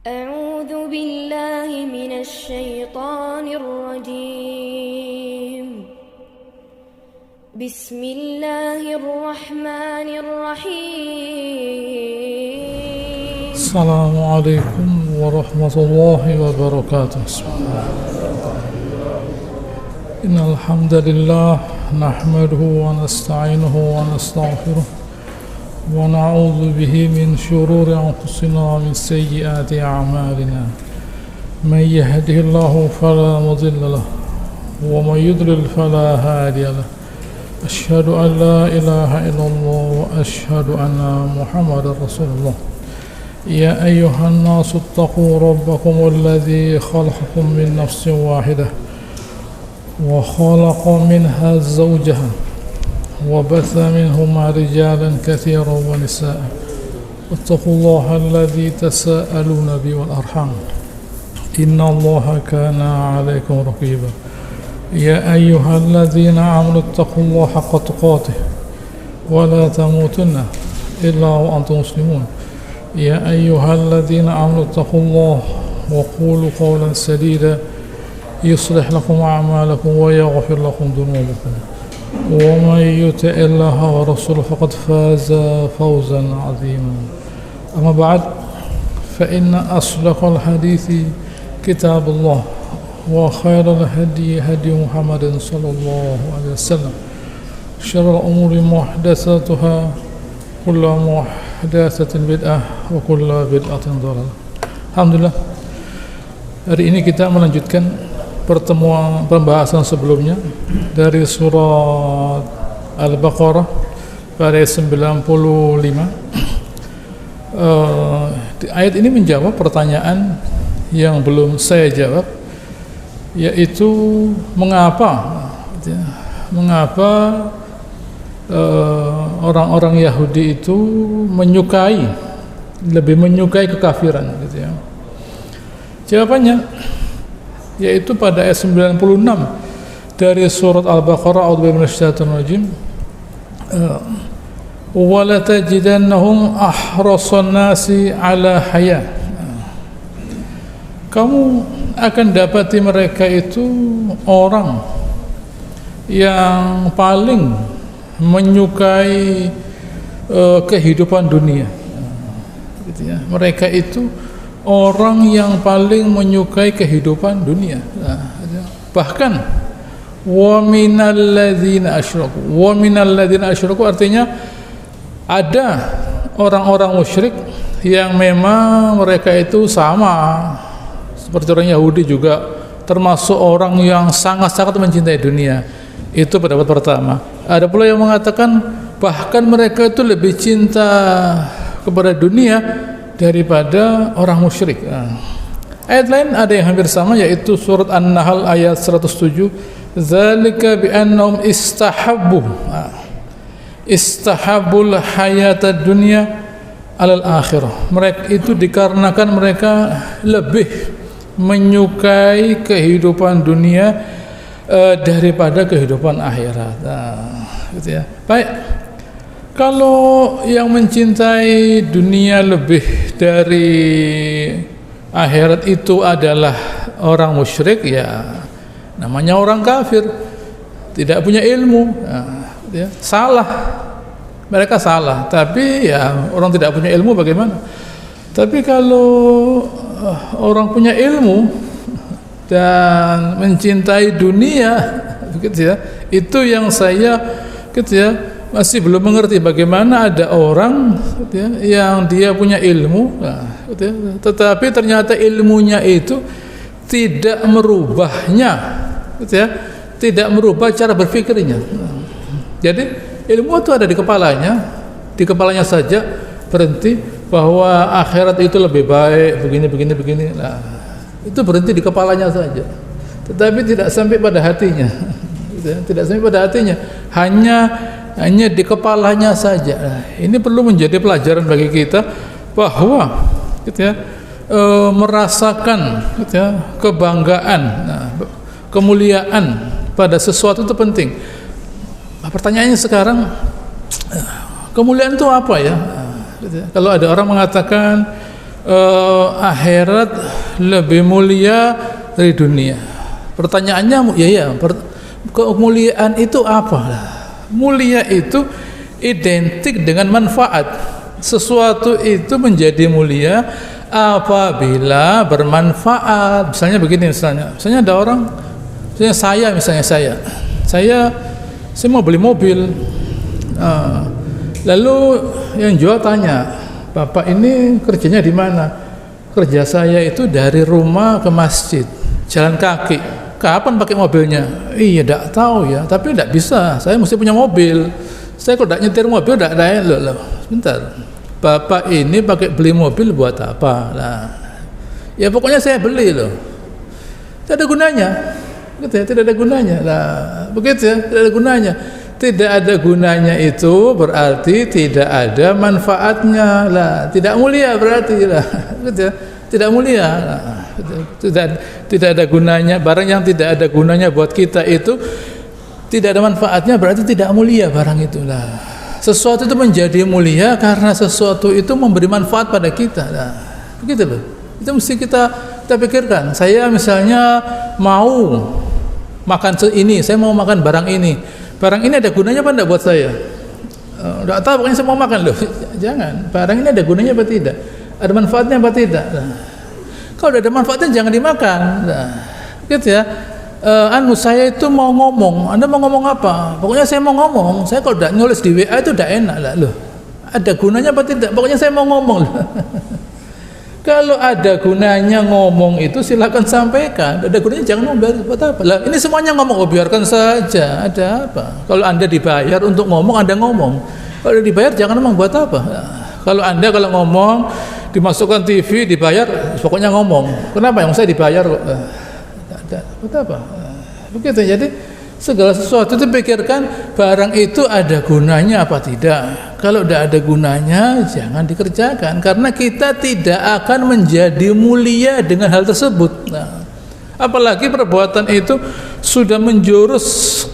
أعوذ بالله من الشيطان الرجيم بسم الله الرحمن الرحيم السلام عليكم ورحمة الله وبركاته. إن الحمد لله نحمده ونستعينه ونستغفره ونعوذ به من شرور أنفسنا ومن سيئات أعمالنا. من يهده الله فلا مضل له ومن يضلل فلا هادي له. أشهد أن لا إله إلا الله وأشهد أن محمدا رسول الله. يا أيها الناس اتقوا ربكم الذي خلقكم من نفس واحدة وخلق منها زوجها وبث منهما رجالا كثيرا ونساء واتقوا الله الذي تساءلون به والأرحام إن الله كان عليكم رقيبا. يا أيها الذين آمنوا اتقوا الله حق تقاته ولا تموتن إلا وأنتم مسلمون. يا أيها الذين آمنوا اتقوا الله وقولوا قولا سديدا يصلح لكم أعمالكم ويغفر لكم ذنوبكم ومن يطع الله ورسوله فقد فاز فوزا عظيما. أما بعد فإن أصدق الحديث كتاب الله وخير الهدي هدي محمد صلى الله عليه وسلم. شر الأمور محدثاتها كل محدثة بدعة وكل بدعة ضلالة. Alhamdulillah, hari ini kita melanjutkan pembahasan sebelumnya dari surat Al-Baqarah pada ayat 95. Ayat ini menjawab pertanyaan yang belum saya jawab, yaitu mengapa orang-orang Yahudi itu lebih menyukai kekafiran, gitu ya. Jawabannya yaitu pada ayat 96 dari surat Al-Baqarah, a'udzubillahi minasyaitonir rajim, wa la tajidannahum ahrasan nasi ala haya. Kamu akan dapati mereka itu orang yang paling menyukai kehidupan dunia, gitu ya. Mereka itu orang yang paling menyukai kehidupan dunia. Bahkan wa minal ladzina asyraku artinya ada orang-orang musyrik yang memang mereka itu sama seperti orang Yahudi juga, termasuk orang yang sangat-sangat mencintai dunia. Itu pendapat pertama. Ada pula yang mengatakan bahkan mereka itu lebih cinta kepada dunia daripada orang musyrik. Ayat lain ada yang hampir sama, yaitu surat An-Nahl ayat 107, zalika bi annahum istahabbul hayatad dunya alal akhirah. Mereka itu dikarenakan mereka lebih menyukai kehidupan dunia daripada kehidupan akhirat. Gitu ya. Baik. Kalau yang mencintai dunia lebih dari akhirat itu adalah orang musyrik, ya namanya orang kafir, tidak punya ilmu. Ya, salah, mereka salah. Tapi ya orang tidak punya ilmu bagaimana? Tapi kalau orang punya ilmu dan mencintai dunia, gitu ya, itu yang saya, gitu ya, masih belum mengerti bagaimana ada orang, gitu ya, yang dia punya ilmu, gitu ya, tetapi ternyata ilmunya itu tidak merubahnya, gitu ya, tidak merubah cara berpikirnya. Jadi ilmu itu ada di kepalanya saja berhenti bahwa akhirat itu lebih baik, begini. Nah, itu berhenti di kepalanya saja, tetapi tidak sampai pada hatinya, gitu ya, tidak sampai pada hatinya, hanya di kepalanya saja. Nah, ini perlu menjadi pelajaran bagi kita bahwa, gitu ya, merasakan, gitu ya, kebanggaan, kemuliaan pada sesuatu itu penting. Pertanyaannya sekarang, kemuliaan itu apa ya? Kalau ada orang mengatakan akhirat lebih mulia dari dunia. Pertanyaannya, kemuliaan itu apa? Mulia itu identik dengan manfaat. Sesuatu itu menjadi mulia apabila bermanfaat. Misalnya begini, misalnya ada orang, misalnya saya mau beli mobil, lalu yang jual tanya, Bapak ini kerjanya di mana? Kerja saya itu dari rumah ke masjid, jalan kaki. Kapan pakai mobilnya? Iya, tidak tahu ya, tapi tidak bisa, saya mesti punya mobil. Saya kalau tidak nyetir mobil, tidak ada. Loh, sebentar, Bapak ini pakai beli mobil buat apa? Nah, ya pokoknya saya beli loh. Tidak ada gunanya, gitu ya, tidak ada gunanya. Nah, begitu ya, tidak ada gunanya. Tidak ada gunanya itu berarti tidak ada manfaatnya lah, tidak mulia berarti lah, gitu ya, tidak mulia. Nah, tidak ada gunanya. Barang yang tidak ada gunanya buat kita itu tidak ada manfaatnya, berarti tidak mulia barang itulah. Sesuatu itu menjadi mulia karena sesuatu itu memberi manfaat pada kita. Nah, begitu loh. Itu mesti kita pikirkan. Saya misalnya mau makan ini, saya mau makan barang ini. Barang ini ada gunanya apa enggak buat saya? Enggak tahu, pokoknya saya mau makan loh. Jangan. Barang ini ada gunanya apa tidak? Ada manfaatnya apa tidak? Nah, kalau ada manfaatnya jangan dimakan. Nah, gitu ya. Saya itu mau ngomong. Anda mau ngomong apa? Pokoknya saya mau ngomong. Saya kalau tidak nulis di WA itu tidak enak lah loh. Ada gunanya apa tidak? Pokoknya saya mau ngomong. Kalau ada gunanya ngomong itu silakan sampaikan. Ada gunanya jangan ngomong, buat apa? Lah ini semuanya ngomong, biarkan saja. Ada apa? Kalau Anda dibayar untuk ngomong, Anda ngomong. Kalau dibayar jangan ngomong, buat apa? Kalau Anda ngomong dimasukkan TV dibayar, pokoknya ngomong. Kenapa? Yang saya dibayar kok. Buat apa? Begitu. Jadi segala sesuatu itu pikirkan barang itu ada gunanya apa tidak. Kalau tidak ada gunanya jangan dikerjakan, karena kita tidak akan menjadi mulia dengan hal tersebut. Nah, apalagi perbuatan itu sudah menjurus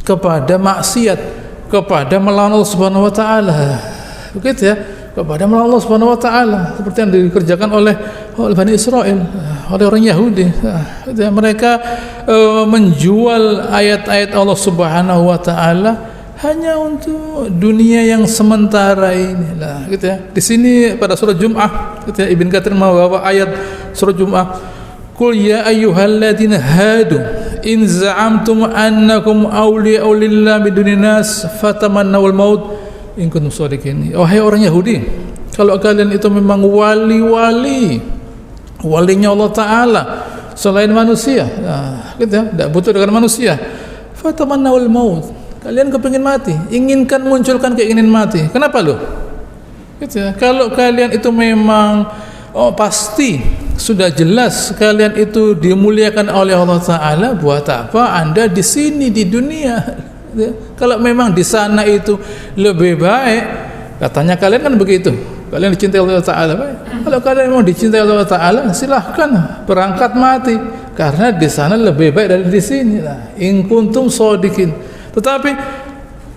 kepada maksiat, kepada melawan Allah Subhanahu wa taala. Begitu ya, kepada melawan Allah Subhanahu wa taala, seperti yang dikerjakan oleh Bani Israel, oleh orang Yahudi. Mereka menjual ayat-ayat Allah Subhanahu wa taala hanya untuk dunia yang sementara ini lah, gitu ya. Di sini pada surah Jum'ah, gitu ya, Ibn Katsir membawa ayat surah Jum'ah, Qul ya ayyuhalladzina hadu in za'amtum annakum awliya'u lillahi bidunin nas fatamannawul maut in kuntum shadiqin. Wahai orang Yahudi, kalau kalian itu memang walinya Allah Ta'ala selain manusia, nah, gitu ya, tidak butuh dengan manusia, fatamannawul maut, kalian kepingin mati, inginkan munculkan keinginan mati. Kenapa loh? Gitu ya. Kalau kalian itu memang pasti sudah jelas kalian itu dimuliakan oleh Allah Ta'ala, buat apa Anda di sini di dunia? Ya. Kalau memang di sana itu lebih baik, katanya kalian kan begitu, kalian dicintai oleh Allah Ta'ala, baik. Kalau kalian mau dicintai oleh Allah Ta'ala, silahkan berangkat mati, karena di sana lebih baik dari di sini lah. In kuntum shadiqin. Tetapi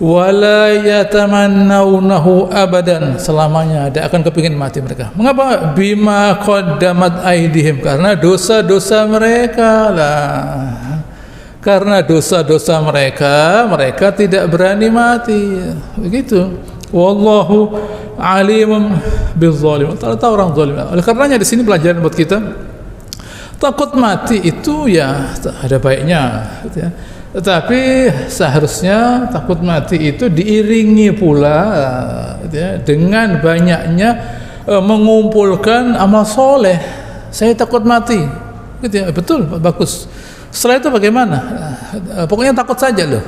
wala yatamannawnahu abadan, selamanya tidak akan kepingin mati mereka. Mengapa? Bima qaddamat aydihim, karena dosa-dosa mereka lah. Karena dosa-dosa mereka tidak berani mati. Begitu. Wallahu alimun bizzalimin. Allah tahu orang zalim. Oleh karenanya di sini pelajaran buat kita, takut mati itu ya ada baiknya, gitu ya. Tetapi seharusnya takut mati itu diiringi pula, gitu ya, dengan banyaknya mengumpulkan amal soleh. Saya takut mati, gitu ya, betul, bagus. Setelah itu bagaimana? Pokoknya takut saja loh.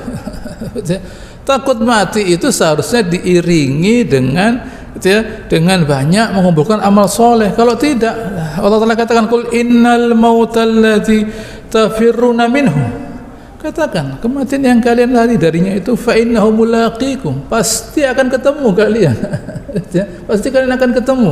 Takut mati itu seharusnya diiringi dengan, gitu ya, dengan banyak mengumpulkan amal soleh. Kalau tidak, Allah Ta'ala katakan, Qul innal mautallati tafirruna minhu. Katakan, kematian yang kalian lari darinya itu fa innahu mulaqikum, pasti akan ketemu kalian. Pasti kalian akan ketemu.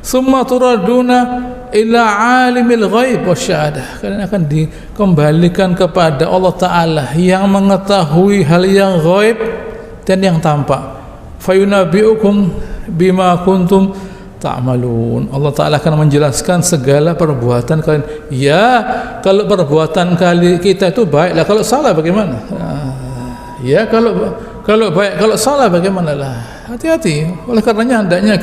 Summa turaduna ila alimil ghaib wasyahadah, kalian akan dikembalikan kepada Allah Ta'ala yang mengetahui hal yang ghaib dan yang tampak. Fayunabiukum bima kuntum ta'malun. Allah Ta'ala akan menjelaskan segala perbuatan kalian. Ya, kalau perbuatan kita itu baik lah, kalau salah bagaimana? Ya, kalau baik, kalau salah bagaimana lah? Hati-hati. Oleh karenanya hendaknya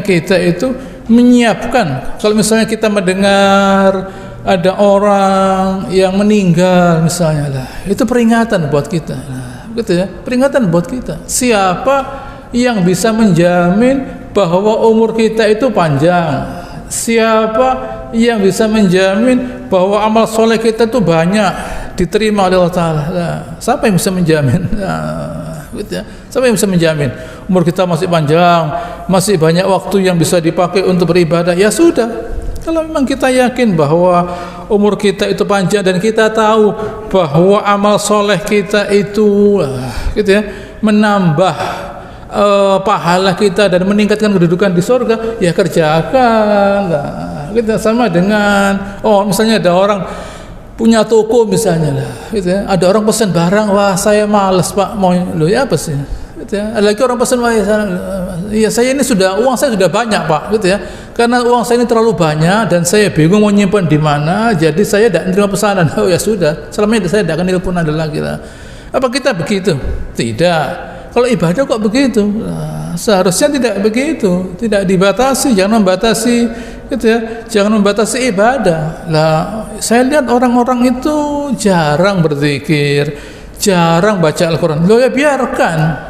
kita itu menyiapkan. Kalau misalnya kita mendengar ada orang yang meninggal misalnya lah, itu peringatan buat kita. Peringatan buat kita. Siapa yang bisa menjamin bahwa umur kita itu panjang? Siapa yang bisa menjamin bahwa amal soleh kita itu banyak diterima oleh Allah Ta'ala? Siapa yang bisa menjamin? Siapa yang bisa menjamin umur kita masih panjang, masih banyak waktu yang bisa dipakai untuk beribadah? Ya sudah, kalau memang kita yakin bahwa umur kita itu panjang dan kita tahu bahwa amal soleh kita itu menambah pahala kita dan meningkatkan kedudukan di surga, ya kerjakan. Kita sama dengan misalnya ada orang punya toko misalnya lah, ada orang pesan barang, wah saya malas pak, mau lo ya apa sih? Ada lagi orang pesan, wah ya saya ini uang saya sudah banyak pak, karena uang saya ini terlalu banyak dan saya bingung mau nyimpan di mana, jadi saya tidak menerima pesanan. Oh ya sudah, selama ini saya tidak akan nelpon Anda lagi lah. Apa kita begitu? Tidak. Kalau ibadah kok begitu? Seharusnya tidak begitu, tidak dibatasi, jangan membatasi, jangan membatasi ibadah. Lah, saya lihat orang-orang itu jarang berzikir, jarang baca Al-Quran. Loh ya biarkan,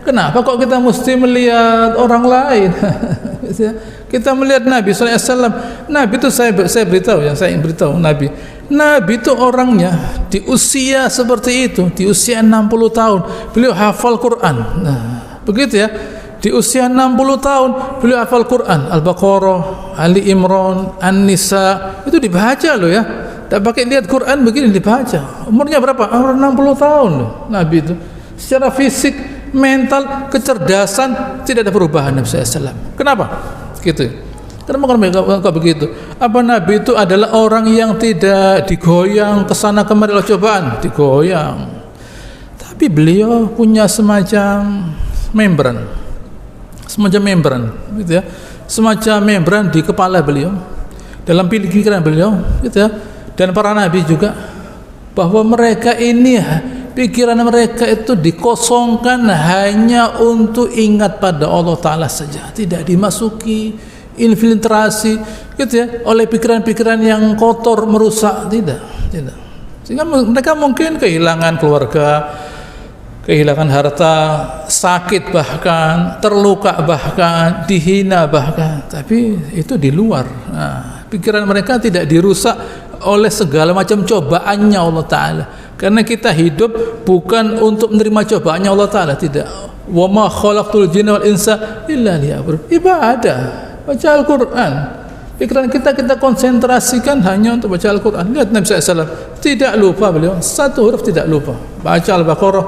Kenapa kok kita mesti melihat orang lain? Kita melihat Nabi SAW. Nabi itu saya beritahu ya, saya ingin beritahu Nabi itu orangnya di usia seperti itu, di usia 60 tahun beliau hafal Quran. Nah, begitu ya. Di usia 60 tahun beliau hafal Quran, Al-Baqarah, Ali Imran, An-Nisa, itu dibaca loh ya. Tak pakai lihat Quran begini dibaca. Umurnya berapa? Umur 60 tahun loh Nabi itu. Secara fisik, mental, kecerdasan tidak ada perubahan Nabi SAW. Kenapa? Gitu. Kenapa kok begitu? Apa Nabi itu adalah orang yang tidak digoyang kesana kemari oleh cobaan? Digoyang. Tapi beliau punya semacam membran, gitu ya, semacam membran di kepala beliau, dalam pikiran beliau, gitu ya, dan para nabi juga, bahwa mereka ini pikiran mereka itu dikosongkan hanya untuk ingat pada Allah Ta'ala saja, tidak dimasuki infiltrasi oleh pikiran-pikiran yang kotor merusak, tidak. Sehingga mereka mungkin kehilangan keluarga, kehilangan harta, sakit bahkan, terluka bahkan, dihina bahkan, tapi itu di luar. Pikiran mereka tidak dirusak oleh segala macam cobaannya Allah Ta'ala, karena kita hidup bukan untuk menerima cobaannya Allah Ta'ala, tidak. Wa ma khalaqtul jinna wal insa illa liya'budun. Ibadah, baca Al-Quran. Pikiran kita konsentrasikan hanya untuk baca Al-Quran. Lihat Nabi SAW, tidak lupa beliau, satu huruf tidak lupa. Baca Al-Baqarah,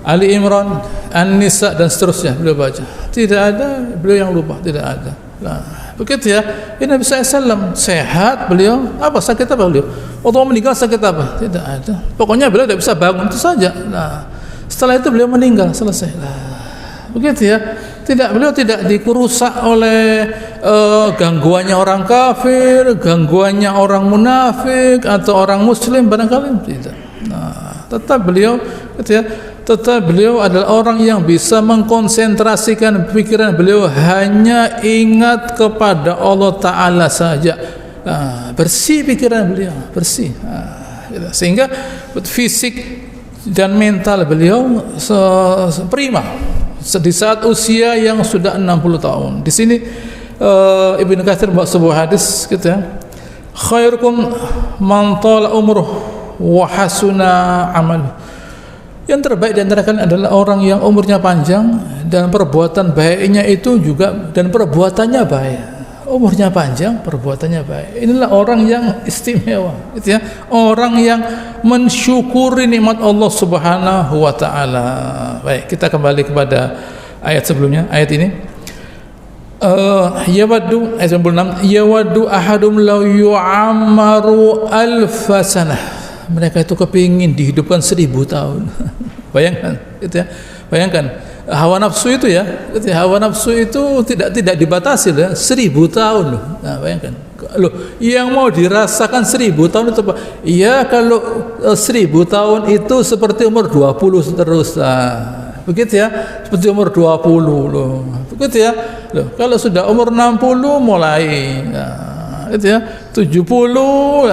Ali Imran, An-Nisa dan seterusnya beliau baca. Tidak ada beliau yang lupa, tidak ada. Nah, begitu ya. Ini Nabi SAW sehat beliau. Apa sakit apa beliau? Waktu meninggal sakit apa? Tidak ada. Pokoknya beliau tidak bisa bangun, itu saja. Nah, setelah itu beliau meninggal, selesai. Nah, begitu ya. Beliau tidak dikurusak oleh gangguannya orang kafir, gangguannya orang munafik atau orang muslim barangkali, tidak. Nah, tetap beliau adalah orang yang bisa mengkonsentrasikan pikiran beliau hanya ingat kepada Allah Ta'ala saja. Nah, bersih pikiran beliau, bersih. Nah, sehingga fisik dan mental beliau prima di saat usia yang sudah 60 tahun. Di sini Ibnu Katsir membawa sebuah hadis gitu ya. Khairukum man tala umruh wa hasuna amaluh. Yang terbaik di antara kalian adalah orang yang umurnya panjang dan perbuatan baiknya itu juga, dan perbuatannya baik. Umurnya panjang, perbuatannya baik. Inilah orang yang istimewa, gitu ya. Orang yang mensyukuri nikmat Allah Subhanahu wa taala. Baik, kita kembali kepada ayat sebelumnya, ayat ini. Yawaddu ayat 96, yawaddu ahadum law yu'ammaru alfasanah. Mereka itu kepingin dihidupkan 1000 tahun. Bayangkan, gitu ya. Bayangkan hawa nafsu itu ya, hawa nafsu itu tidak dibatasi ya, 1000 tahun loh. Nah, bayangkan loh, yang mau dirasakan 1000 tahun itu apa? Iya, kalau 1000 tahun itu seperti umur 20 terus. Nah, begitu ya, seperti umur 20 loh. Begitu ya. Loh, kalau sudah umur 60 mulai gitu ya, 70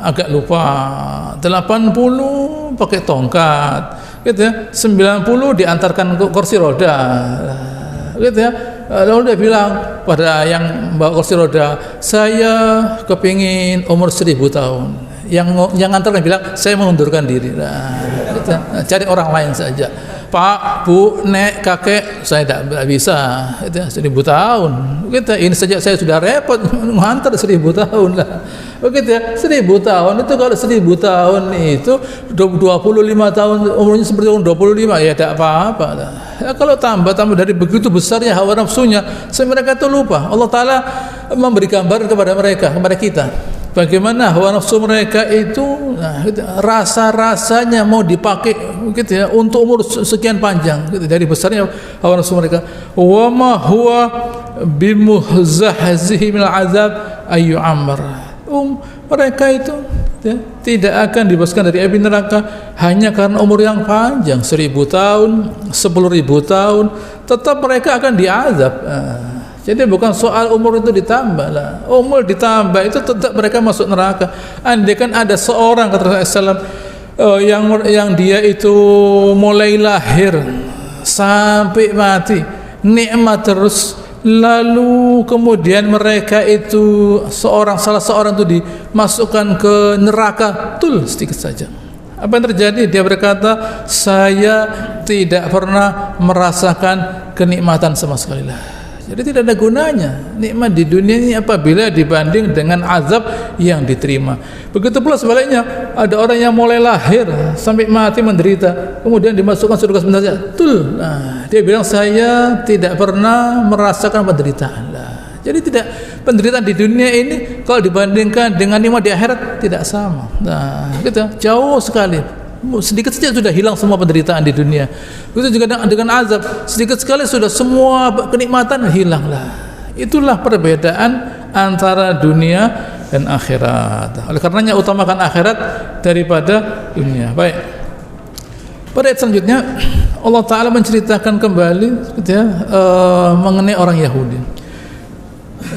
agak lupa, 80 pakai tongkat gitu ya, 90 diantarkan ke kursi roda gitu ya. Lalu dia bilang pada yang bawa kursi roda, saya kepingin umur 1000 tahun. Yang antarkan bilang, saya mengundurkan diri. Gitu. Cari orang lain saja. Pak, Bu, Nek, kakek, saya tidak bisa. Itu 1000 tahun. Gitu. Ini saja saya sudah repot menghantar 1000 tahun lah. Begitu ya, 1000 tahun itu, kalau 1000 tahun itu 25 tahun umurnya seperti umur 25, ya tidak apa-apa lah. Ya, kalau tambah dari begitu besarnya hawa nafsunya, mereka itu lupa. Allah Ta'ala memberi gambar kepada mereka, kepada kita, bagaimana hawa nafsu mereka itu rasa-rasanya mau dipakai gitu ya, untuk umur sekian panjang gitu, dari besarnya hawa nafsu mereka. Wa ma huwa bimuhzahzihi minal azab ayu amr. Mereka itu ya, tidak akan dibebaskan dari api neraka hanya karena umur yang panjang, 1000 tahun, 10.000 tahun, tetap mereka akan diazab. Jadi bukan soal umur itu ditambah lah. Umur ditambah itu tetap mereka masuk neraka. Andai kan ada seorang, kata Rasulullah SAW, yang dia itu mulai lahir sampai mati nikmat terus, lalu kemudian mereka itu salah seorang itu dimasukkan ke neraka sedikit saja, apa yang terjadi? Dia berkata, saya tidak pernah merasakan kenikmatan sama sekali lah. Jadi tidak ada gunanya nikmat di dunia ini apabila dibanding dengan azab yang diterima. Begitu pula sebaliknya, ada orang yang mulai lahir sampai mati menderita, kemudian dimasukkan surga sebentar saja. Nah, dia bilang, saya tidak pernah merasakan penderitaan lah. Jadi tidak, penderitaan di dunia ini kalau dibandingkan dengan nikmat di akhirat tidak sama. Nah, gitu, jauh sekali. Sedikit saja sudah hilang semua penderitaan di dunia. Begitu juga dengan azab, sedikit sekali sudah semua kenikmatan hilanglah. Itulah perbedaan antara dunia dan akhirat. Oleh karenanya utamakan akhirat daripada dunia. Baik. Pada ayat selanjutnya Allah Ta'ala menceritakan kembali gitu ya, mengenai orang Yahudi.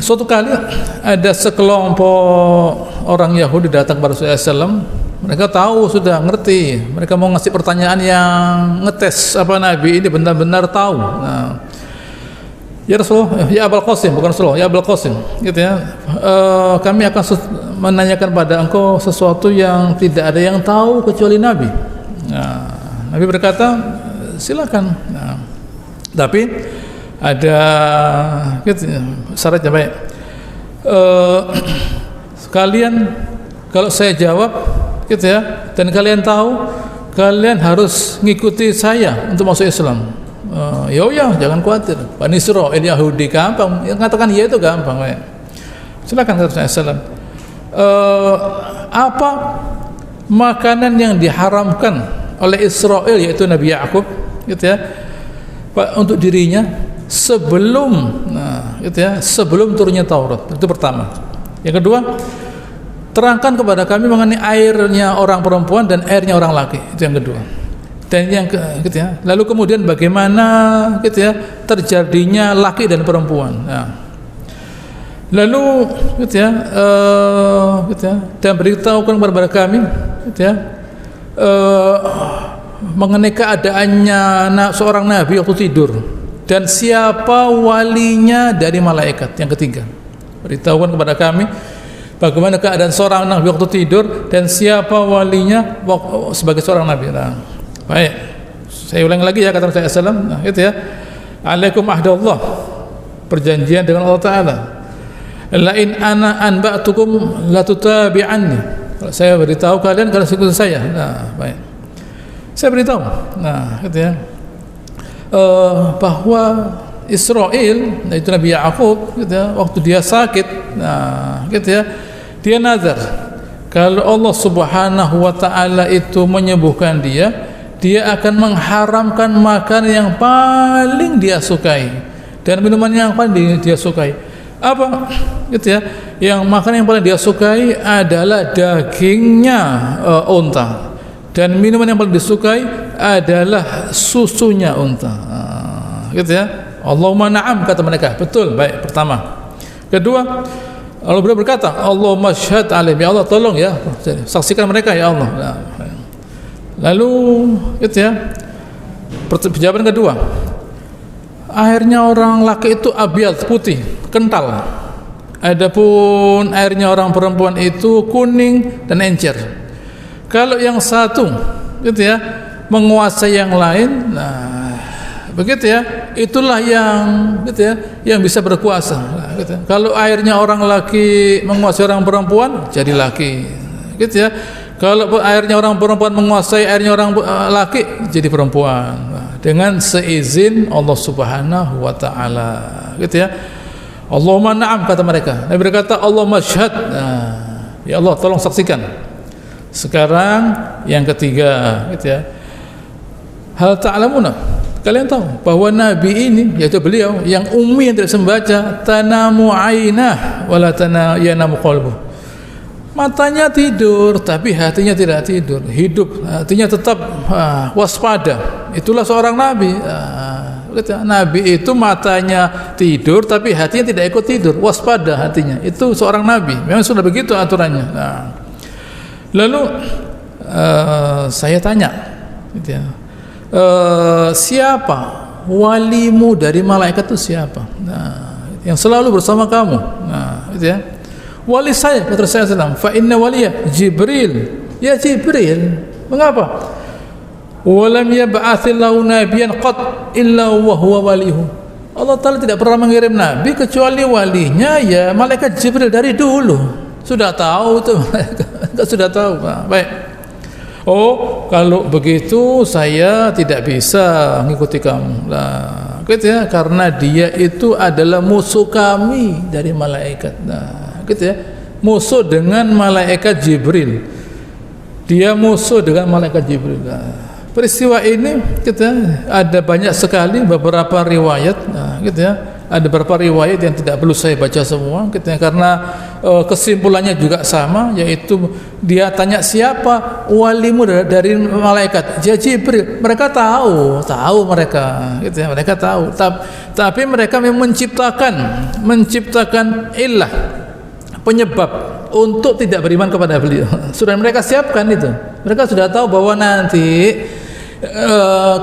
Suatu kali ada sekelompok orang Yahudi datang kepada Rasulullah SAW. Mereka tahu, sudah ngerti. Mereka mau ngasih pertanyaan yang ngetes apa Nabi ini benar-benar tahu. Nah, ya Rasulullah, ya Abul Qasim, bukan Rasulullah, ya Abul Qasim, gitu ya. Kami akan menanyakan pada engkau sesuatu yang tidak ada yang tahu kecuali Nabi. Nah, Nabi berkata, silakan. Nah, tapi ada gitu, syaratnya baik. Kalian kalau saya jawab gitu ya, dan kalian tahu, kalian harus ngikuti saya untuk masuk Islam. Ya jangan khawatir. Bani Israil, Yahudi gampang, yang mengatakan ya itu gampang. Silakan, kata Rasulullah. Apa makanan yang diharamkan oleh Israel, yaitu Nabi Yakub, gitu ya, untuk dirinya sebelum, gitu ya, sebelum turunnya Taurat. Itu pertama. Yang kedua, terangkan kepada kami mengenai airnya orang perempuan dan airnya orang laki. Itu yang kedua. Dan yang gitu ya. Lalu kemudian bagaimana gitu ya, terjadinya laki dan perempuan. Nah. Lalu gitu ya, gitu ya, dan beritahukan kepada kami gitu ya, mengenai keadaannya seorang nabi waktu tidur dan siapa walinya dari malaikat. Yang ketiga, beritahukan kepada kami bagaimana keadaan seorang nabi waktu tidur dan siapa walinya sebagai seorang nabi. Nah, baik, saya ulangi lagi ya, kata Rasulullah SAW. Nah, itu ya, alaikum ahdallah, perjanjian dengan Allah Ta'ala. Lain ana anba'tukum la tutabi'anni. Kalau saya beritahu kalian ikuti saya. Nah, baik, saya beritahu. Nah, gitu ya, bahwa Israel, itu Nabi Yakub, gitu ya, waktu dia sakit, nah, gitu ya, dia nazar kalau Allah Subhanahu wa Ta'ala itu menyembuhkan dia, dia akan mengharamkan makanan yang paling dia sukai dan minuman yang paling dia sukai. Apa? Gitu ya. Yang makanan yang paling dia sukai adalah dagingnya unta, dan minuman yang paling disukai adalah susunya unta. Gitu ya. Allahumma na'am, kata mereka. Betul, baik, pertama. Kedua, Allah berkata, Allahumma syhad alaihim, ya Allah tolong ya, saksikan mereka ya Allah. Lalu gitu ya. Jawaban kedua, airnya orang laki itu abyad, putih, kental. Adapun airnya orang perempuan itu kuning dan encer. Kalau yang satu gitu ya menguasai yang lain, nah begitu ya, itulah yang gitu ya yang bisa berkuasa. Nah, gitu. Kalau airnya orang laki menguasai orang perempuan, jadi laki, gitu ya. Kalau airnya orang perempuan menguasai airnya orang laki, jadi perempuan. Nah, dengan seizin Allah Subhanahu wa taala, gitu ya. Allahumma na'am, kata mereka. Nabi berkata, Allahumma syhad. Nah, ya Allah tolong saksikan. Sekarang yang ketiga, gitu ya. Hal ta'lamuna, kalian tahu bahwa Nabi ini, yaitu beliau yang ummi yang tidak membaca, tanamu ainah wala yanamu qalbuh. Matanya tidur tapi hatinya tidak tidur, hidup hatinya tetap waspada. Itulah seorang nabi. Nabi itu matanya tidur tapi hatinya tidak ikut tidur, waspada hatinya. Itu seorang nabi. Memang sudah begitu aturannya. Nah, lalu saya tanya, gitu ya, siapa walimu dari malaikat itu siapa? Nah, yang selalu bersama kamu. Nah, gitu ya. Wali saya, kata Rasulullah SAW, fa inna waliya Jibril. Ya Jibril. Mengapa? Walam yab'athillahu nabiyan qat illa wa huwa walihu. Allah Ta'ala tidak pernah mengirim nabi kecuali walinya ya malaikat Jibril dari dulu. Sudah tahu itu, sudah tahu. Nah, baik. Oh, kalau begitu saya tidak bisa mengikuti kamu. Nah, gitu ya, karena dia itu adalah musuh kami dari malaikat. Nah, gitu ya, musuh dengan malaikat Jibril. Dia musuh dengan malaikat Jibril. Nah, peristiwa ini kita ada banyak sekali beberapa riwayat. Nah, gitu ya, ada beberapa riwayat yang tidak perlu saya baca semua, gitu ya, karena kesimpulannya juga sama, yaitu dia tanya siapa walimu dari malaikat, ya Jibril. Mereka tahu mereka, gitu ya, mereka tahu. Tapi mereka menciptakan illah, penyebab untuk tidak beriman kepada beliau. Sudah mereka siapkan itu. Mereka sudah tahu bahwa nanti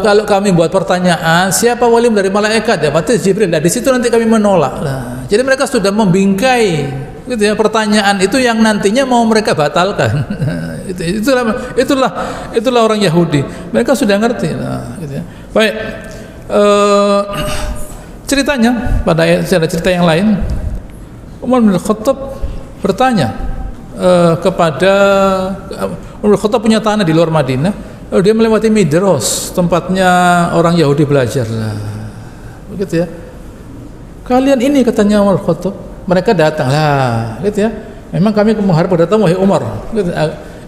kalau kami buat pertanyaan siapa walim dari malaikat, ya pasti Jibril. Nah, di situ nanti kami menolak. Nah, jadi mereka sudah membingkai, gitu ya, pertanyaan itu yang nantinya mau mereka batalkan. Itulah orang Yahudi. Mereka sudah ngerti. Nah, gitu ya. Baik. Ceritanya pada cerita yang lain, Umar bin Khattab bertanya kepada Umar bin Khattab punya tanah di luar Madinah. Dia melewati Midros, tempatnya orang Yahudi belajar. Nah, begitu ya. Kalian ini, katanya Umar bin Khattab. Mereka datang lah, gitu ya. Memang kami mengharap datang, wahai Umar. Gitu.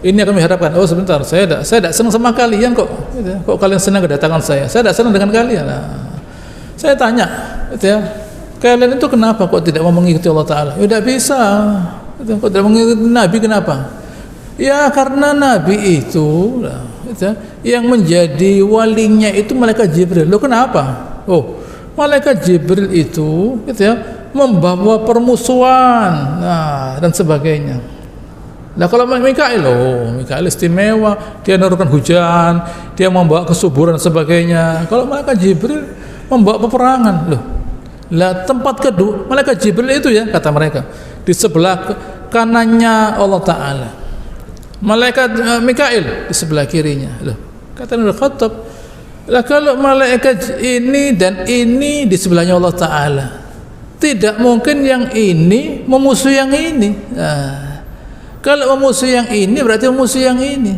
Ini yang kami harapkan. Oh sebentar, saya tidak senang sama kalian kok. Gitu ya. Kok kalian senang kedatangan saya? Saya tidak senang dengan kalian. Nah, saya tanya, gitu ya. Kalian itu kenapa kok tidak mau mengikuti Allah Ta'ala? Ya tidak bisa. Kok tidak mengikuti Nabi, kenapa? Ya karena Nabi itu yang menjadi walinya itu malaikat Jibril. Loh kenapa? Oh, malaikat Jibril itu membawa permusuhan, nah, dan sebagainya. Nah kalau Mikail, Mikail istimewa, dia menurunkan hujan, dia membawa kesuburan dan sebagainya. Kalau malaikat Jibril membawa peperangan. Loh, lah tempat kedua malaikat Jibril itu ya, kata mereka, di sebelah kanannya Allah Ta'ala, malaikat Mikail di sebelah kirinya. Loh, kata Nabi Khattab, lah kalau malaikat ini dan ini di sebelahnya Allah Ta'ala, tidak mungkin yang ini memusuhi yang ini. Nah, kalau memusuhi yang ini berarti memusuhi yang ini,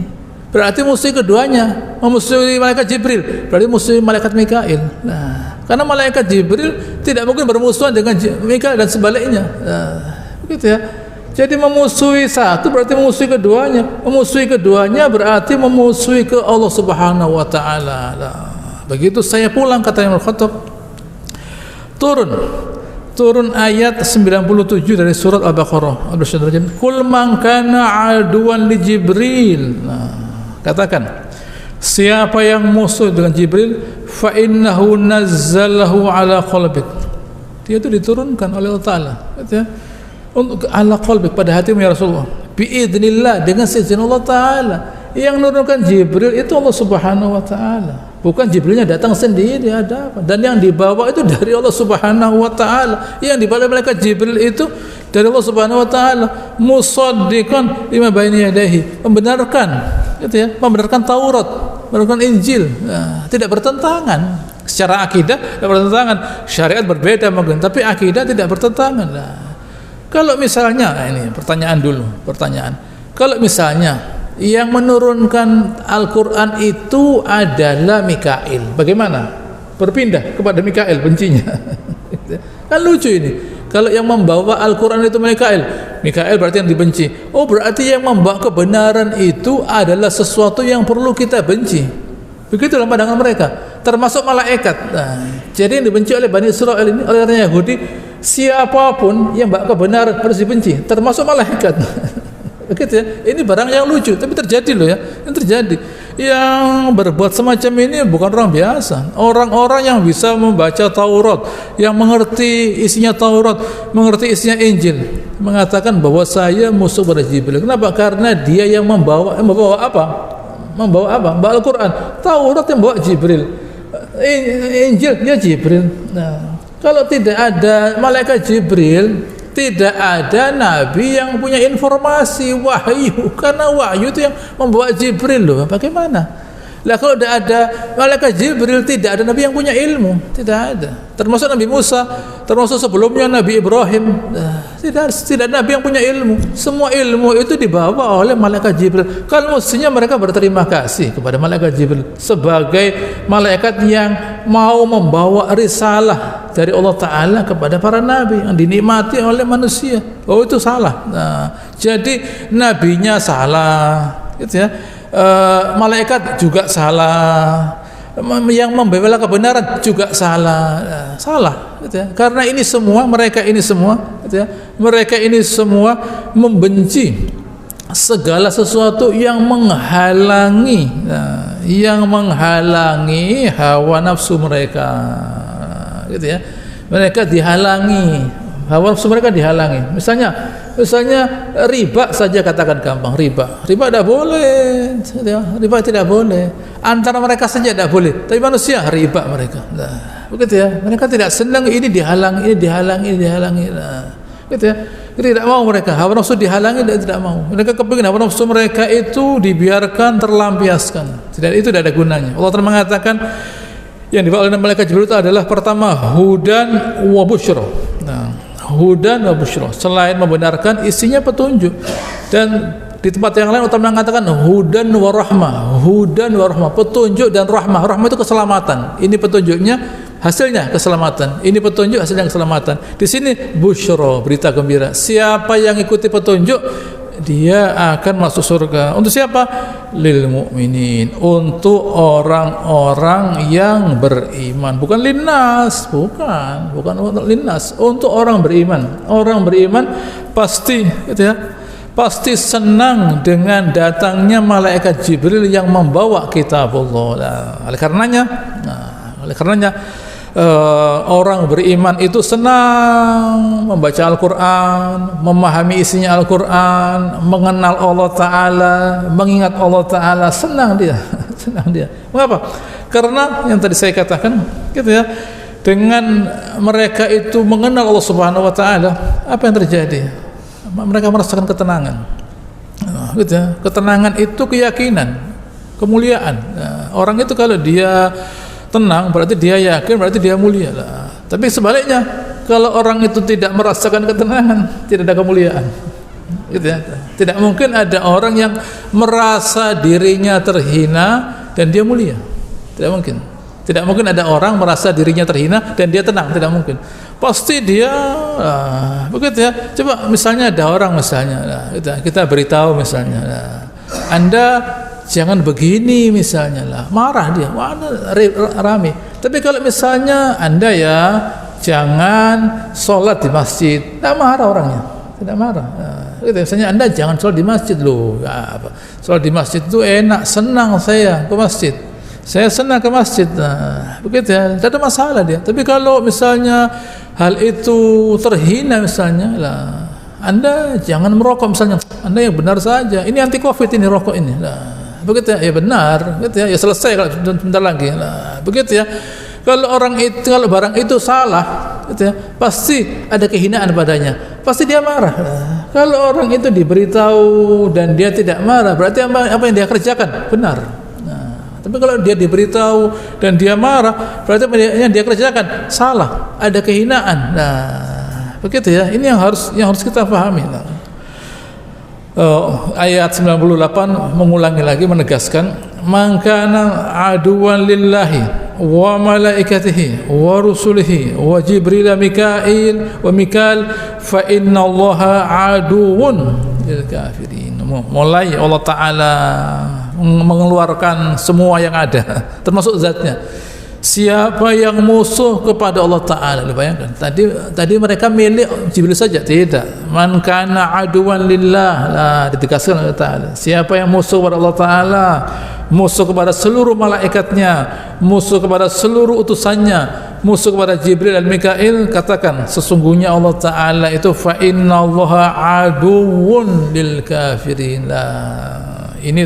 berarti musuh keduanya. Memusuhi malaikat Jibril berarti musuhi malaikat Mikail. Nah, karena malaikat Jibril tidak mungkin bermusuhan dengan Mikail dan sebaliknya. Nah, begitu ya. Jadi memusuhi satu berarti memusuhi keduanya. Memusuhi keduanya berarti memusuhi ke Allah Subhanahu wa taala. Begitu saya pulang, kata Imam Khattab, turun ayat 97 dari surat Al-Baqarah. Kul man kana aduwan li Jibril. Katakan, siapa yang musuh dengan Jibril, fa innahu nazzalahu ala qalbik. Dia itu diturunkan oleh Allah Taala, untuk ala qalbik, pada hatimu ya Rasulullah, biidznillah, dengan seizin Allah Taala. Yang menurunkan Jibril itu Allah Subhanahu wa taala, bukan Jibrilnya datang sendiri, ada apa? Dan yang dibawa itu dari Allah Subhanahu wa taala. Yang dibawa malaikat Jibril itu dari Allah Subhanahu wa taala, musaddiqan lima baina yadayhi, membenarkan, membenarkan Taurat, membenarkan Injil. Tidak bertentangan. Secara akidah tidak bertentangan. Syariat berbeda mungkin, tapi akidah tidak bertentangan. Kalau misalnya, ini pertanyaan dulu, kalau misalnya yang menurunkan Al-Quran itu adalah Mikail, bagaimana? Berpindah kepada Mikail bencinya. Kan lucu ini. Kalau yang membawa Al-Quran itu Mikail berarti yang dibenci. Oh, berarti yang membawa kebenaran itu adalah sesuatu yang perlu kita benci. Begitulah pandangan mereka, termasuk malaikat. Jadi yang dibenci oleh Bani Israel ini, oleh orang Yahudi, siapapun yang membawa kebenaran harus dibenci, termasuk malaikat. Begitu ya. Ini barang yang lucu, tapi terjadi loh ya. Yang terjadi. Yang berbuat semacam ini bukan orang biasa. Orang-orang yang bisa membaca Taurat, yang mengerti isinya Taurat, mengerti isinya Injil, mengatakan bahwa saya musuh pada Jibril. Kenapa? Karena dia yang membawa apa? Membawa Al-Quran. Taurat yang bawa Jibril. Injil ya Jibril. Nah, kalau tidak ada malaikat Jibril, tidak ada nabi yang punya informasi wahyu, karena wahyu itu yang membawa Jibril loh. Bagaimana? Lah kalau tidak ada malaikat Jibril, tidak ada nabi yang punya ilmu, tidak ada. Termasuk Nabi Musa, termasuk sebelumnya Nabi Ibrahim, tidak ada nabi yang punya ilmu. Semua ilmu itu dibawa oleh malaikat Jibril. Kalau mestinya mereka berterima kasih kepada malaikat Jibril sebagai malaikat yang mau membawa risalah dari Allah Ta'ala kepada para nabi yang dinikmati oleh manusia. Oh, itu salah. Jadi nabinya salah, gitu ya. Malaikat juga salah, yang membela kebenaran juga salah, gitu ya. Karena ini semua, mereka ini semua, gitu ya, mereka ini semua membenci segala sesuatu yang menghalangi, hawa nafsu mereka, gitu ya. Mereka dihalangi, hawa nafsu mereka dihalangi. Misalnya riba saja, katakan gampang, riba tidak boleh, riba tidak boleh. Antara mereka saja tidak boleh, tapi manusia riba mereka. Nah, begitu ya. Mereka tidak senang ini dihalangi, gitu ya. Jadi tidak mau mereka, hawa nafsu dihalangi, tidak mau. Mereka kepingin hawa nafsu mereka itu dibiarkan terlampiaskan. Itu tidak ada gunanya. Allah Ta'ala mengatakan yang dibawa oleh malaikat Jibril itu adalah pertama hudan wa busyra. Hudan wa busyra, selain membenarkan isinya petunjuk. Dan di tempat yang lain Allah mengatakan hudan wa rahmah, petunjuk dan rahmah. Rahmah itu keselamatan. Ini petunjuknya, hasilnya keselamatan. Ini petunjuk, hasilnya keselamatan. Di sini busyra, berita gembira. Siapa yang ikuti petunjuk, dia akan masuk surga. Untuk siapa? Lil mu'minin, untuk orang-orang yang beriman. Bukan linnas, bukan untuk linnas, untuk orang beriman. Orang beriman pasti, gitu ya, pasti senang dengan datangnya malaikat Jibril yang membawa kitabullah. Oleh karenanya orang beriman itu senang membaca Al-Quran, memahami isinya Al-Quran, mengenal Allah Ta'ala, mengingat Allah Ta'ala. Senang dia. Mengapa? Karena yang tadi saya katakan, gitu ya, dengan mereka itu mengenal Allah Subhanahu Wa Ta'ala, apa yang terjadi? Mereka merasakan ketenangan, gitu ya. Ketenangan itu keyakinan, kemuliaan. Orang itu kalau dia tenang berarti dia yakin, berarti dia mulia lah. Tapi sebaliknya, kalau orang itu tidak merasakan ketenangan, tidak ada kemuliaan, gitu ya. Tidak mungkin ada orang yang merasa dirinya terhina dan dia mulia, tidak mungkin. Tidak mungkin ada orang merasa dirinya terhina dan dia tenang, tidak mungkin. Pasti dia begitu ya. Coba misalnya ada orang misalnya, kita beritahu misalnya, Anda jangan begini misalnya lah, marah dia, rame. Tapi kalau misalnya Anda ya jangan sholat di masjid, tidak marah orangnya, tidak marah. Gitu, misalnya Anda jangan sholat di masjid loh, sholat di masjid itu enak, senang saya ke masjid. Saya senang ke masjid, begitu ya, tidak ada masalah dia. Tapi kalau misalnya hal itu terhina misalnya lah, Anda jangan merokok misalnya, Anda yang benar saja, ini anti covid ini rokok ini, begitu ya, ya benar, begitu ya, ya selesai kalau sebentar lagi, begitu ya. Kalau orang itu, kalau barang itu salah, gitu ya, pasti ada kehinaan padanya, pasti dia marah. Kalau orang itu diberitahu dan dia tidak marah, berarti apa yang dia kerjakan benar. Tapi kalau dia diberitahu dan dia marah, berarti yang dia kerjakan salah, ada kehinaan. Begitu ya. Ini yang harus kita pahami. Ayat 98 mengulangi lagi, menegaskan, "Man kana aduwan lillahi wa malaikatihi wa rusulihi wa Jibril Mikail wa Mikal fa innallaha aduwwun lil kafirin." Mulai Allah Ta'ala mengeluarkan semua yang ada, termasuk zatnya. Siapa yang musuh kepada Allah Ta'ala, bayangkan, tadi mereka milik Jibril saja, tidak. Man kana aduwan lillah, ditegaskan oleh Allah Ta'ala. Siapa yang musuh kepada Allah Ta'ala, musuh kepada seluruh malaikatnya, musuh kepada seluruh utusannya, musuh kepada Jibril dan Mikail, katakan sesungguhnya Allah Ta'ala itu fa innallaha aduwwun lil kafirin. Ini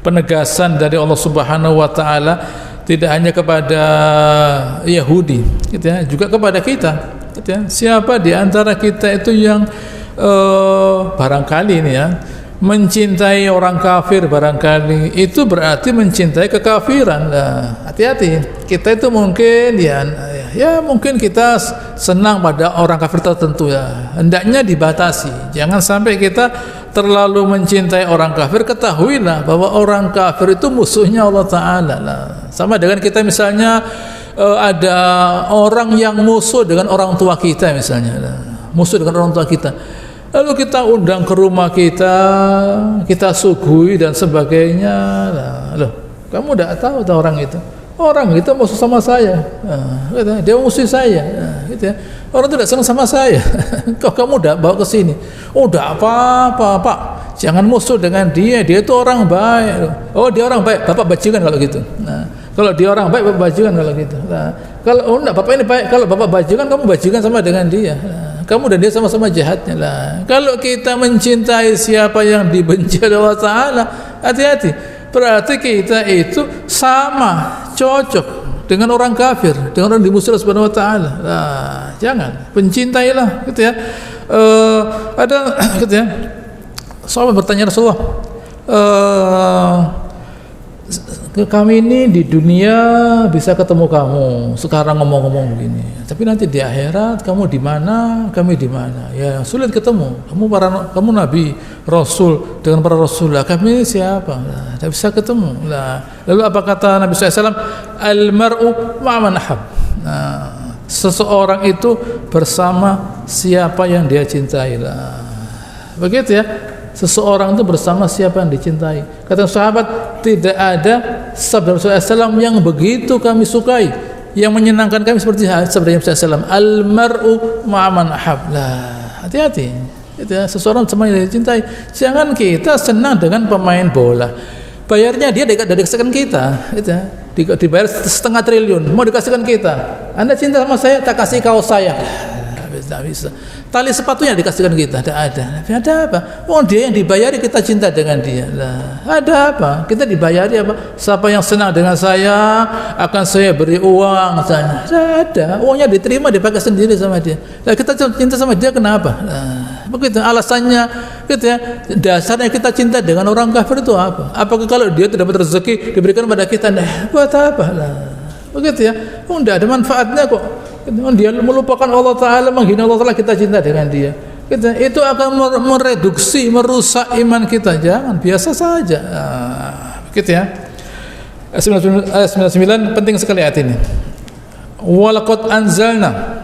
penegasan dari Allah Subhanahu wa Ta'ala, tidak hanya kepada Yahudi, gitu ya, juga kepada kita, gitu ya. Siapa di antara kita itu yang barangkali ini ya mencintai orang kafir, barangkali itu berarti mencintai kekafiran. Hati-hati, kita itu mungkin ya mungkin kita senang pada orang kafir tertentu ya, hendaknya dibatasi, jangan sampai kita terlalu mencintai orang kafir. Ketahuilah bahwa orang kafir itu musuhnya Allah Ta'ala lah. Sama dengan kita misalnya ada orang yang musuh dengan orang tua kita misalnya, musuh dengan orang tua kita, lalu kita undang ke rumah kita suguhi dan sebagainya. Loh, kamu tidak tahu orang itu musuh sama saya, dia musuh saya, gitu ya. Orang itu tidak senang sama saya, kok kamu tidak bawa ke sini? Oh, tidak apa-apa, Pak, jangan musuh dengan dia itu orang baik. Oh, dia orang baik, Bapak bajingan kalau gitu. Kalau dia orang baik, Bapak bajingan kalau gitu. Kalau enggak, Bapak ini baik, kalau Bapak bajingan, kamu bajingan sama dengan dia. Kamu dan dia sama-sama jahatnya lah. Kalau kita mencintai siapa yang dibenci oleh Allah Ta'ala, hati-hati, berarti kita itu sama, cocok dengan orang kafir, dengan orang dimusuhi Subhanahu wa Ta'ala. Jangan, pencintailah, gitu ya. Ada gitu ya, sahabat bertanya Rasulullah, kami ini di dunia bisa ketemu kamu sekarang ngomong-ngomong begini, tapi nanti di akhirat kamu di mana, kami di mana? Ya sulit ketemu. Kamu nabi, rasul dengan para rasul, kami siapa? Tidak bisa ketemu. Lalu apa kata Nabi SAW? Al-mar'u ma'man ahab. Seseorang itu bersama siapa yang dia cintai. Begitu ya. Seseorang itu bersama siapa yang dicintai. Kata sahabat, tidak ada sabda Rasulullah SAW yang begitu kami sukai, yang menyenangkan kami seperti sabda Rasulullah SAW. Al-mar'u ma'aman ahab. Hati-hati, itu ya, seseorang sama yang dicintai. Jangan kita senang dengan pemain bola, bayarnya dia dikasihkan kita, itu ya, dibayar 0,5 triliun, mau dikasihkan kita. Anda cinta sama saya, tak kasih kaos saya. Tidak bisa. Tali sepatunya dikasihkan kita, tidak ada. Ada apa? Oh, dia yang dibayari, kita cinta dengan dia. Ada apa? Kita dibayari apa? Siapa yang senang dengan saya akan saya beri uang misalnya. Tidak ada. Uangnya diterima, dipakai sendiri sama dia. Kita cinta sama dia kenapa? Begitu alasannya, gitu ya. Dasarnya kita cinta dengan orang kafir itu apa? Apakah kalau dia tidak dapat rezeki diberikan pada kita? Buat apa? Begitu ya. Tidak ada manfaatnya kok. Dia melupakan Allah Ta'ala, menghina Allah Ta'ala, kita cinta dengan dia. Itu akan mereduksi, merusak iman kita. Jangan, biasa saja. Begitu ya. Ayat 99 penting sekali ayat ini. Walaqad anzalna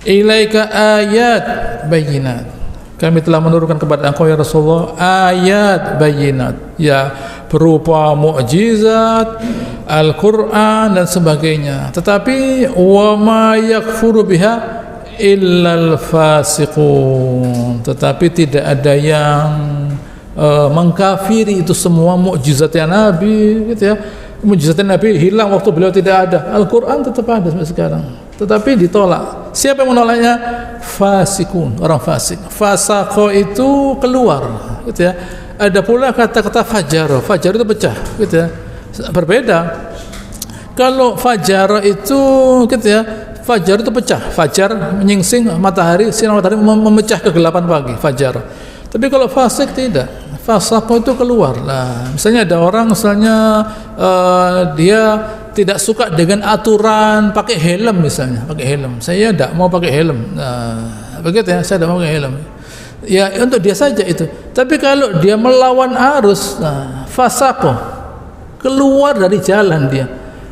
ilaika ayat bayyinat. Kami telah menurunkan kepada engkau ya Rasulullah ayat bayyinat, ya berupa mukjizat, Al-Qur'an dan sebagainya. Tetapi wa ma yakfuru biha illal fasiqun. Tetapi tidak ada yang mengkafiri itu semua mukjizatnya Nabi, gitu ya. Mukjizatnya Nabi hilang waktu beliau tidak ada. Al-Qur'an tetap ada sampai sekarang. Tetapi ditolak. Siapa yang menolaknya? Fasikun, orang fasik. Fasaqo itu keluar, gitu ya. Ada pula kata-kata fajaro. Fajaro itu pecah, gitu ya. Berbeda. Kalau fajaro itu, gitu ya, fajar itu pecah. Fajar menyingsing matahari, sinar matahari memecah kegelapan pagi. Fajar. Tapi kalau fasik tidak. Fasaqo itu keluar. Nah, misalnya ada orang, misalnya dia tidak suka dengan aturan pakai helm misalnya, pakai helm. Saya tidak mau pakai helm. Nah, begitu ya, saya tidak mau pakai helm. Ya untuk dia saja itu. Tapi kalau dia melawan arus, nah, fasaqo, keluar dari jalan dia.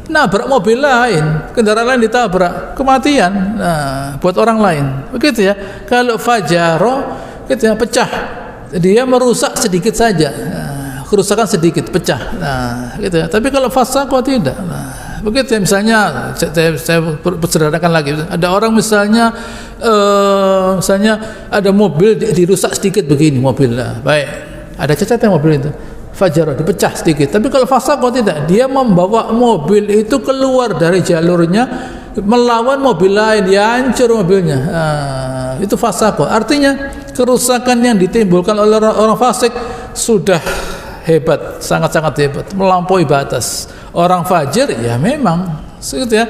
Nabrak mobil lain, kendaraan lain ditabrak, kematian. Nah, buat orang lain. Begitu ya. Kalau fajaro, gitu ya, pecah. Dia merusak sedikit saja. Nah, kerusakan sedikit, pecah. Nah, gitu ya. Tapi kalau fasaqo tidak. Nah, begitu ya. Misalnya saya persederhanakan lagi. Ada orang misalnya ada mobil dirusak sedikit begini mobil. Nah, baik. Ada cacatnya mobil itu. Fajar dipecah sedikit. Tapi kalau fasaqo tidak, dia membawa mobil itu keluar dari jalurnya melawan mobil lain, dia hancur mobilnya. Nah, itu fasaqo. Artinya kerusakan yang ditimbulkan oleh orang fasik sudah hebat, sangat-sangat hebat, melampaui batas. Orang fajir ya memang segitu ya.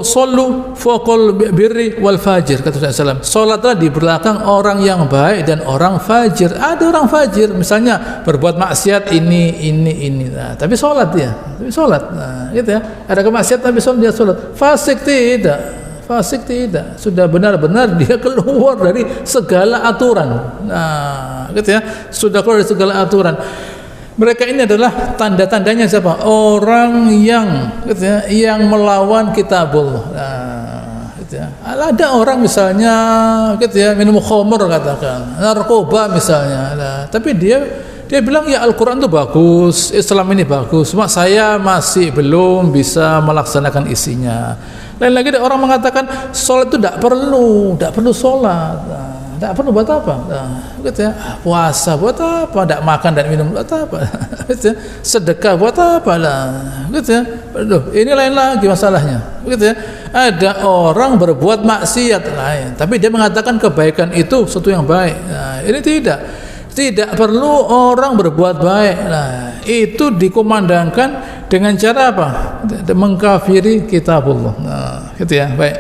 Sallu faqul birri wal fajir, kata Rasulullah SAW. Salatlah di belakang orang yang baik dan orang fajir. Ada orang fajir misalnya berbuat maksiat ini. Nah, tapi salat dia, tapi salat. Nah, gitu ya. Ada kemaksiatan tapi dia salat. Fasik tidak. Fasik tidak, sudah benar-benar dia keluar dari segala aturan. Nah, gitu ya, sudah keluar dari segala aturan. Mereka ini adalah tanda-tandanya siapa? Orang yang, gitu ya, yang melawan kitabullah. Nah, gitu ya. Ada orang misalnya, gitu ya, minum khamr katakan, narkoba misalnya. Nah, tapi dia bilang ya Al-Quran itu bagus, Islam ini bagus, cuma saya masih belum bisa melaksanakan isinya. Lain lagi ada orang mengatakan sholat itu tidak perlu sholat, tidak perlu buat apa? Gitu ya. Puasa buat apa? Tidak makan dan minum buat apa? Gitu ya. Sedekah buat apa lah? Gitu ya. Aduh, ini lain lagi masalahnya. Gitu ya. Ada orang berbuat maksiat lain, tapi dia mengatakan kebaikan itu sesuatu yang baik. Nah, ini tidak perlu orang berbuat baik. Nah, itu dikumandangkan dengan cara apa? Mengkafiri kitabullah. Nah, gitu ya. Baik.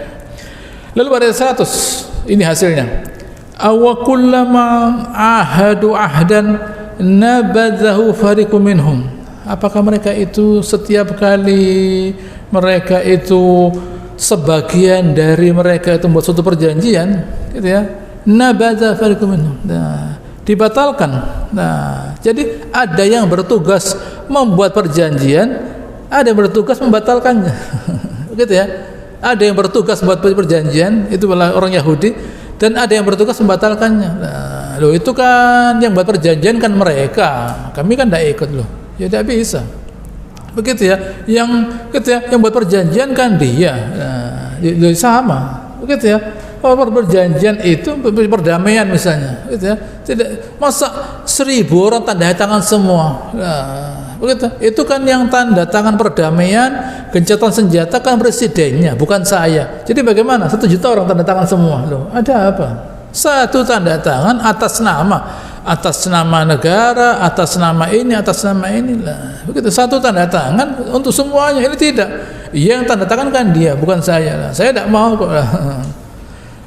Lalu pada 100 ini hasilnya. Aw kullama ahadu ahdan nabadzahu fariqum minhum. Apakah mereka itu setiap kali mereka itu sebagian dari mereka itu membuat suatu perjanjian, gitu ya. Nabadza fariqum minhum. Nah, dibatalkan. Nah, jadi ada yang bertugas membuat perjanjian, ada yang bertugas membatalkannya. Begitu ya. Ada yang bertugas membuat perjanjian, itu adalah orang Yahudi, dan ada yang bertugas membatalkannya. Nah, loh itu kan yang buat perjanjian kan mereka. Kami kan tidak ikut loh. Ya tidak bisa. Begitu ya. Yang gitu ya, yang buat perjanjian kan dia. Nah, sama. Begitu ya. Perjanjian itu perdamaian misalnya, gitu ya. Tidak masa 1000 orang tanda tangan semua. Nah, begitu. Itu kan yang tanda tangan perdamaian, gencatan senjata kan presidennya, bukan saya. Jadi bagaimana? 1 juta orang tanda tangan semua. Loh, ada apa? 1 tanda tangan atas nama negara, atas nama ini, atas nama ini lah. Begitu, 1 tanda tangan untuk semuanya. Ini tidak. Yang tanda tangan kan dia, bukan saya. Lah. Saya tidak mau kok.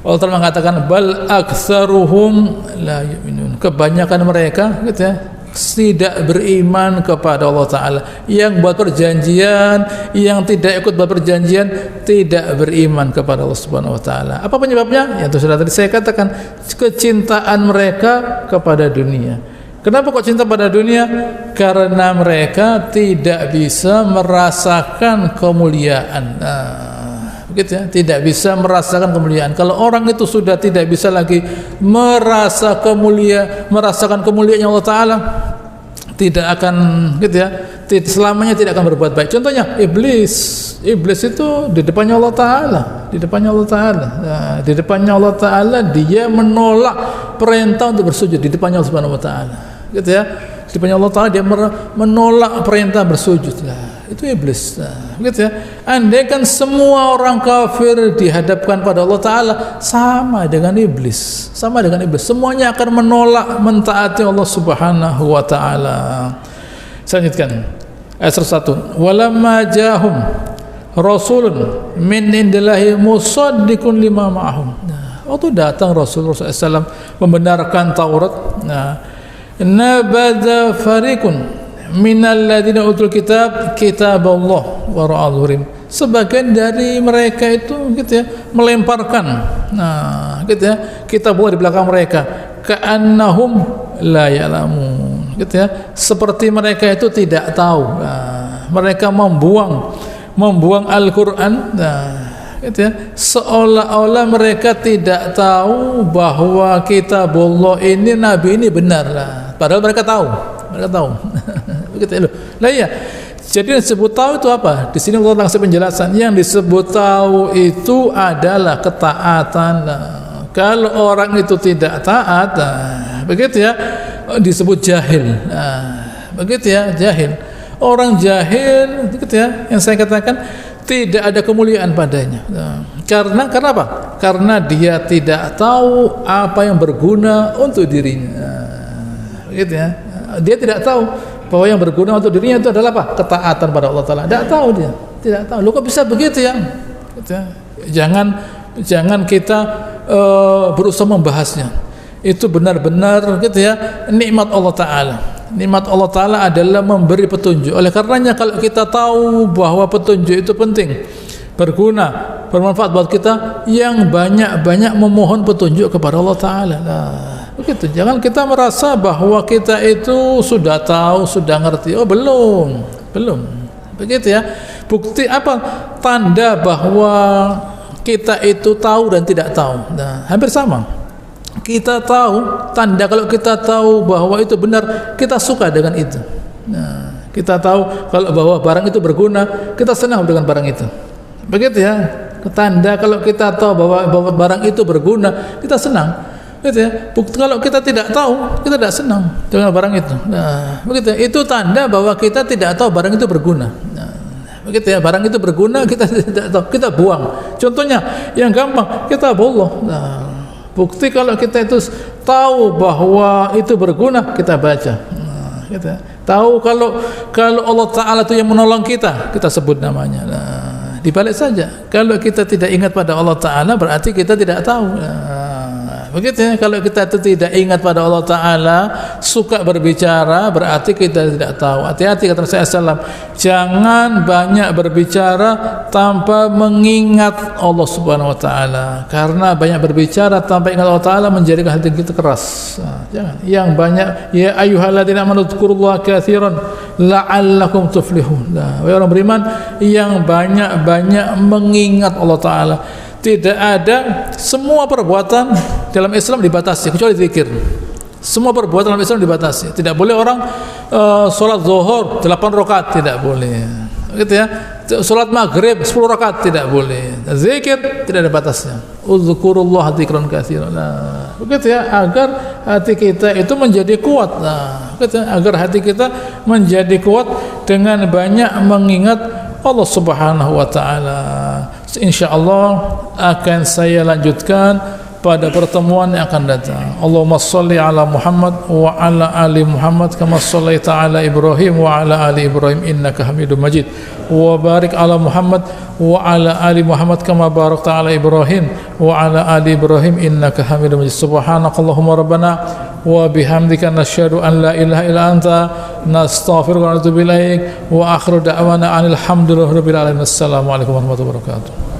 Allah Ta'ala mengatakan bal aktsaruhum la yu'minun. Kebanyakan mereka, gitu ya, tidak beriman kepada Allah Ta'ala. Yang buat perjanjian, yang tidak ikut buat perjanjian, tidak beriman kepada Allah Subhanahu wa Ta'ala. Apa penyebabnya? Ya itu sudah tadi saya katakan, kecintaan mereka kepada dunia. Kenapa kok cinta pada dunia? Karena mereka tidak bisa merasakan kemuliaan. Begitu ya, tidak bisa merasakan kemuliaan. Kalau orang itu sudah tidak bisa lagi merasakan kemuliaan Allah Ta'ala, tidak akan gitu ya, selamanya tidak akan berbuat baik. Contohnya iblis itu di depannya Allah Ta'ala, di depannya Allah Ta'ala dia menolak perintah untuk bersujud di depannya Allah Subhanahu Wa Ta'ala, gitu ya. Di depannya Allah Ta'ala dia menolak perintah bersujud. Itu iblis, gitu ya. Andai kan semua orang kafir dihadapkan pada Allah Ta'ala, sama dengan iblis, semuanya akan menolak mentaati Allah Subhanahu Wa Ta'ala. Saya lanjutkan ayat 101. Walamma jahum rasulun min indillahi musaddiqun lima ma'ahum. Waktu datang Rasulullah SAW membenarkan Taurat, nabadha fariqun minal ladina utul kitab Allah wa ra'adhurim. Sebagian dari mereka itu gitu ya, melemparkan gitu ya, kitabullah di belakang mereka, ka'annahum la ya'lamun, gitu ya, seperti mereka itu tidak tahu. Mereka membuang Al-Qur'an, gitu ya, seolah-olah mereka tidak tahu bahwa kitabullah ini, nabi ini benar padahal mereka tahu. Begitu loh. Lah iya. Jadi yang disebut tahu itu apa? Di sini Allah langsung penjelasan. Yang disebut tahu itu adalah ketaatan. Kalau orang itu tidak taat, begitu ya, disebut jahil. Begitu ya, jahil. Orang jahil, begitu ya, yang saya katakan tidak ada kemuliaan padanya. Karena apa? Karena dia tidak tahu apa yang berguna untuk dirinya. Begitu ya. Dia tidak tahu bahwa yang berguna untuk dirinya itu adalah apa? Ketaatan pada Allah Ta'ala. Tidak tahu dia, tidak tahu. Lu kok bisa begitu ya? Gitu ya. Jangan kita berusaha membahasnya. Itu benar-benar gitu ya, nikmat Allah Ta'ala. Nikmat Allah Ta'ala adalah memberi petunjuk. Oleh karenanya kalau kita tahu bahwa petunjuk itu penting, berguna, bermanfaat buat kita, yang banyak-banyak memohon petunjuk kepada Allah Ta'ala. Begitu. Jangan kita merasa bahwa kita itu sudah tahu, sudah ngerti. Oh, belum. Begitu ya. Bukti apa? Tanda bahwa kita itu tahu dan tidak tahu. Hampir sama. Kita tahu, tanda kalau kita tahu bahwa itu benar, kita suka dengan itu. Kita tahu kalau bahwa barang itu berguna, kita senang dengan barang itu. Begitu ya. Tanda kalau kita tahu bahwa barang itu berguna, kita senang. Gitu ya. Bukti kalau kita tidak tahu, kita tidak senang dengan barang itu. Begitu. Itu tanda bahwa kita tidak tahu barang itu berguna. Begitu ya. Barang itu berguna, kita tidak tahu, kita buang. Contohnya yang gampang, kita bolong. Bukti kalau kita itu tahu bahwa itu berguna, kita baca. Gitu ya. Tahu kalau Allah Ta'ala itu yang menolong kita sebut namanya. Dibalik saja. Kalau kita tidak ingat pada Allah Ta'ala, berarti kita tidak tahu. Begitu ya, kalau kita itu tidak ingat pada Allah Ta'ala, suka berbicara, berarti kita tidak tahu. Hati-hati kata Rasulullah SAW, jangan banyak berbicara tanpa mengingat Allah Subhanahu Wa Ta'ala. Karena banyak berbicara tanpa ingat Allah Ta'ala menjadikan hati kita keras. Jangan. Yang banyak, ya ayyuhalladzina amanu dzkurullaha katsiran la'allakum tuflihun. Wahai orang beriman yang banyak-banyak mengingat Allah Ta'ala. Tidak ada, semua perbuatan dalam Islam dibatasi kecuali zikir. Semua perbuatan dalam Islam dibatasi. Tidak boleh orang sholat zuhur 8 rakaat, tidak boleh. Gitu ya. Sholat maghrib 10 rakaat, tidak boleh. Zikir tidak ada batasnya. Udzkurullaha dzikran katsiran. Begitu ya, agar hati kita itu menjadi kuat. Begitu ya, agar hati kita menjadi kuat dengan banyak mengingat Allah Subhanahu Wa Ta'ala. InsyaAllah akan saya lanjutkan pada pertemuan yang akan datang. Allahumma salli ala Muhammad wa ala ali Muhammad kama sallaita ala Ibrahim wa ala ali Ibrahim innaka Hamidum Majid. Wa barik ala Muhammad wa ala ali Muhammad kama barakta ala Ibrahim wa ala ali Ibrahim innaka Hamidum Majid. Subhanakallahumma rabbana wa bihamdika nasyhadu an la ilaha illa anta nastaghfiruka wa natubu ilaik wa akhiru da'wana alhamdulillahi rabbil alamin. Assalamualaikum warahmatullahi wabarakatuh.